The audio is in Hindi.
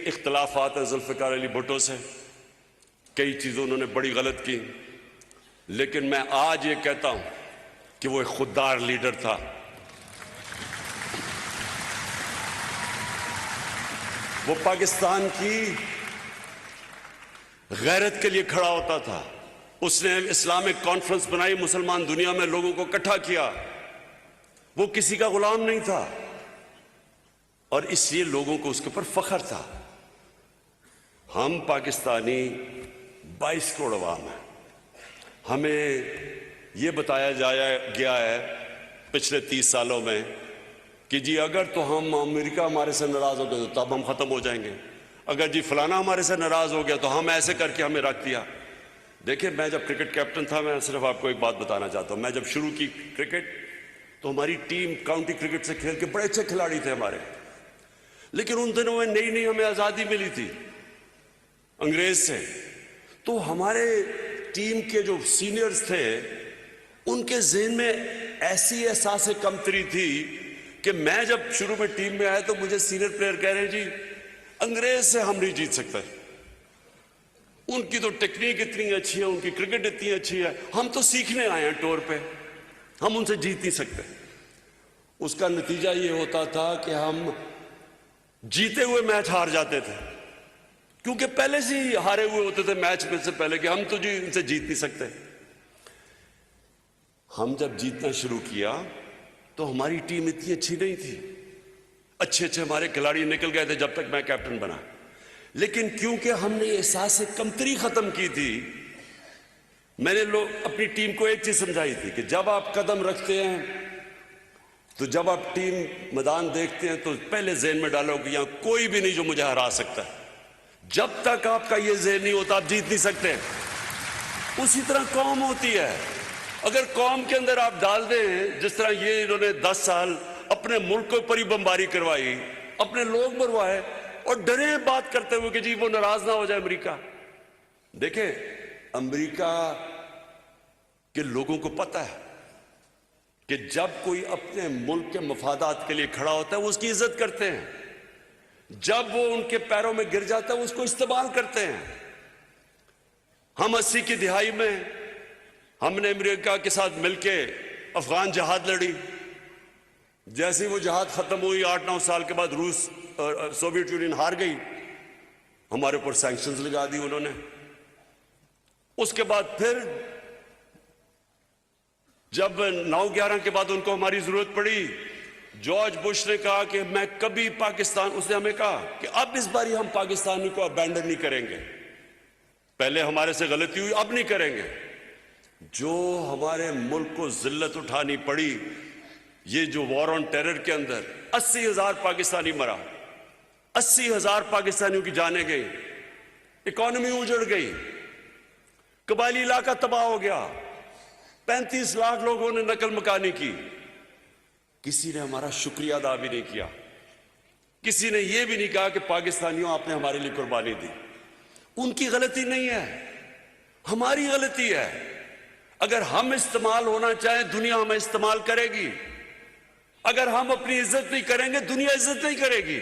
इख्तलाफात हैं जुल्फ़िकार अली भुट्टो से, कई चीज़ें उन्होंने बड़ी गलत की, लेकिन मैं आज ये कहता हूं कि वो एक खुददार लीडर था। वो पाकिस्तान की गैरत के लिए खड़ा होता था। उसने इस्लामिक कॉन्फ्रेंस बनाई, मुसलमान दुनिया में लोगों को इकट्ठा किया। वो किसी का गुलाम नहीं था और इसलिए लोगों को उसके ऊपर फख्र था। हम पाकिस्तानी 22 करोड़ अवाम हैं। हमें यह बताया गया है पिछले 30 सालों में कि जी अगर तो हम अमेरिका हमारे से नाराज हो गए तो तब हम खत्म हो जाएंगे, अगर जी फलाना हमारे से नाराज हो गया तो हम ऐसे करके हमें रख दिया। देखिए, मैं जब क्रिकेट कैप्टन था, मैं सिर्फ आपको एक बात बताना चाहता हूं। मैं जब शुरू की क्रिकेट तो हमारी टीम काउंटी क्रिकेट से खेल के बड़े अच्छे खिलाड़ी थे हमारे, लेकिन उन दिनों में नई नई हमें आज़ादी मिली थी अंग्रेज से। तो हमारे टीम के जो सीनियर्स थे उनके ज़हन में ऐसी एहसास कमतरी थी कि मैं जब शुरू में टीम में आया तो मुझे सीनियर प्लेयर कह रहे हैं, जी अंग्रेज से हम नहीं जीत सकते, उनकी तो टेक्निक इतनी अच्छी है, उनकी क्रिकेट इतनी अच्छी है, हम तो सीखने आए हैं टूर पे, हम उनसे जीत नहीं सकते। उसका नतीजा ये होता था कि हम जीते हुए मैच हार जाते थे, क्योंकि पहले से ही हारे हुए होते थे मैच में से पहले कि हम तो जी इनसे जीत नहीं सकते। हम जब जीतना शुरू किया तो हमारी टीम इतनी अच्छी नहीं थी, अच्छे अच्छे हमारे खिलाड़ी निकल गए थे जब तक मैं कैप्टन बना, लेकिन क्योंकि हमने एहसास कमतरी खत्म की थी, मैंने अपनी टीम को एक चीज समझाई थी कि जब आप कदम रखते हैं तो जब आप टीम मैदान देखते हैं तो पहले ज़हन में डालो कि यहां कोई भी नहीं जो मुझे हरा सकता है। जब तक आपका ये ज़हन नहीं होता आप जीत नहीं सकते। उसी तरह कौम होती है, अगर कौम के अंदर आप डाल दें, जिस तरह ये इन्होंने 10 साल अपने मुल्क के ऊपर ही बमबारी करवाई, अपने लोग मरवाए और डरे बात करते हुए कि जी वो नाराज ना हो जाए अमेरिका। देखें, अमेरिका के लोगों को पता है कि जब कोई अपने मुल्क के मफादात के लिए खड़ा होता है वो उसकी इज्जत करते हैं, जब वो उनके पैरों में गिर जाता है वो उसको इस्तेमाल करते हैं। हम 80 की दिहाई में हमने अमेरिका के साथ मिलके अफगान जहाद लड़ी। जैसे ही वो जहाद खत्म हुई 8-9 साल के बाद रूस और सोवियत यूनियन हार गई, हमारे ऊपर सैंक्शंस लगा दी उन्होंने। उसके बाद फिर जब 9/11 के बाद उनको हमारी जरूरत पड़ी, जॉर्ज बुश ने कहा कि मैं कभी पाकिस्तान, उसने हमें कहा कि अब इस बारी हम पाकिस्तान को अबैंडन नहीं करेंगे, पहले हमारे से गलती हुई अब नहीं करेंगे। जो हमारे मुल्क को जिल्लत उठानी पड़ी, ये जो वॉर ऑन टेरर के अंदर 80,000 पाकिस्तानी मरा, 80,000 पाकिस्तानियों की जानें गई, इकॉनमी उजड़ गई, कबायली इलाका तबाह हो गया, 35 लाख लोगों ने नकल मकानी की। किसी ने हमारा शुक्रिया अदा भी नहीं किया, किसी ने यह भी नहीं कहा कि पाकिस्तानियों आपने हमारे लिए कुर्बानी दी। उनकी गलती नहीं है, हमारी गलती है। अगर हम इस्तेमाल होना चाहें दुनिया हमें इस्तेमाल करेगी, अगर हम अपनी इज्जत नहीं करेंगे दुनिया इज्जत नहीं करेगी।